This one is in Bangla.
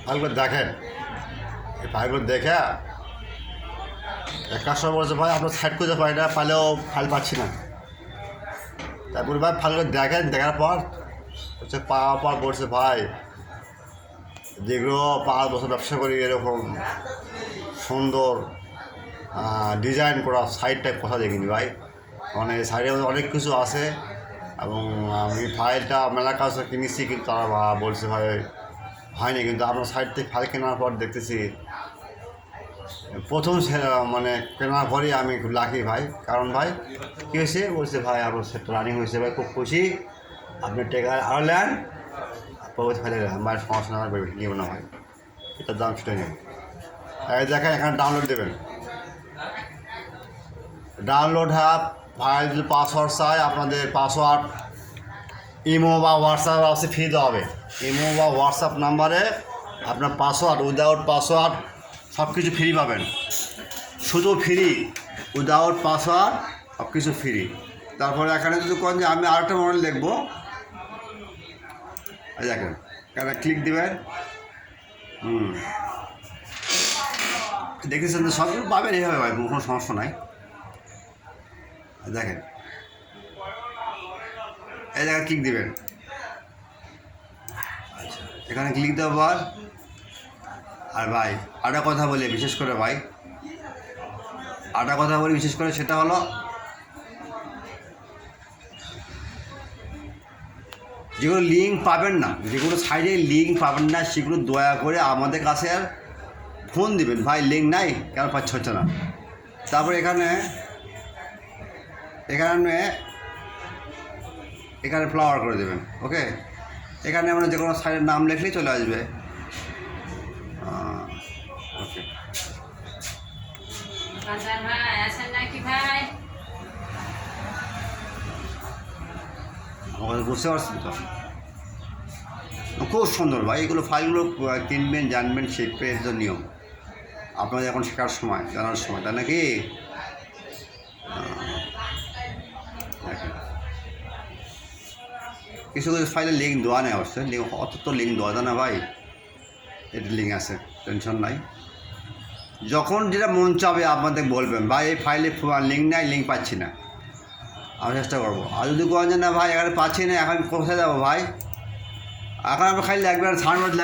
ফাইলগুলো দেখেন, এই ফাইলগুলো দেখে এক কাস্টমার বলছে ভাই আপনার সাইড করতে পারি না, পাইলেও ফাইল পাচ্ছি না। তারপরে ভাই ফাইলগুলো দেখেন, দেখার পর হচ্ছে পাওয়ার পর বলছে ভাই যেগুলো 5 বছর ব্যবসা করি এরকম সুন্দর ডিজাইন করা সাইড টাইপ কথা দেখিনি ভাই। মানে সাইডের মধ্যে অনেক কিছু আছে এবং আমি ফাইলটা মেলা কাজ কিনেছি, কিন্তু তারা বলছে ভাই হয়নি। কিন্তু আপনার সাইড থেকে ফাইল কেনার পর দেখতেছি প্রথম মানে কেনার পরেই আমি খুব লাকি ভাই। কারণ ভাই কী হয়েছে বলছে ভাই আপনার সেটটা রানিং হয়েছে ভাই, খুব খুশি, আপনি টেকার আরও নেন পরবর্তী ফাইলে আমার সমস্যা না নিব না ভাই, এটার দাম সেটাই নেব। দেখেন এখানে ডাউনলোড দেবেন, ডাউনলোড ফাইল যদি পাসওয়ার্ড চাই আপনাদের পাসওয়ার্ড ইমো বা হোয়াটসঅ্যাপ আছে ফ্রি দেওয়া হবে। ইমো বা হোয়াটসঅ্যাপ নাম্বারে আপনার পাসওয়ার্ড উইদাউট পাসওয়ার্ড সব কিছু ফ্রি পাবেন, শুধু ফ্রি, উইদাউট পাসওয়ার্ড সব কিছু ফ্রি। তারপরে এখানে যদি কোন যে আমি আরেকটা মডেল লিখবো, দেখেন এখানে ক্লিক দেবেন, দেখেছেন তো সব কিছু পাবেন এইভাবে ভাই, কোনো সমস্যা নাই। দেখেন এই জায়গায় ক্লিক দেবেন, আচ্ছা এখানে ক্লিক দেওয়ার আর ভাই আরেকটা কথা বলি বিশেষ করে ভাই, বিশেষ করে সেটা হলো যেগুলো লিঙ্ক পাবেন না, যেগুলো সাইডে লিঙ্ক পাবেন না সেগুলো দয়া করে আমাদের কাছে আর ফোন দিবেন ভাই, লিঙ্ক নাই কেন হচ্ছে না। তারপর এখানে ফ্লাওয়ার করে দেবেন, ওকে। এখানে আমরা যে কোনো সাইডের নাম লিখলেই চলে আসবে, ওকে। আমাকে বুঝতে পারছেন তো, খুব সুন্দর ভাই। এগুলো ফাইলগুলো কিনবেন, জানবেন, শিখবেন, এর জন্য নিয়ম আপনাদের এখন শেখার সময়, জানার সময়, তাই নাকি? কিছু কিছু ফাইলে লিঙ্ক দেওয়া নেই অবশ্যই, অত তো লিঙ্ক দেওয়া যায় না ভাই, এর লিঙ্ক আছে, টেনশন নাই। যখন যেটা মন চাবে আপনাদের বলবেন ভাই এই ফাইলে লিঙ্ক নাই, লিঙ্ক পাচ্ছি না, আমি চেষ্টা করবো। আর যদি কোন না ভাই এখানে পাচ্ছি না, এখন কোথায় যাবো ভাই, এখন আমরা খালি লাগবে সাউন্ড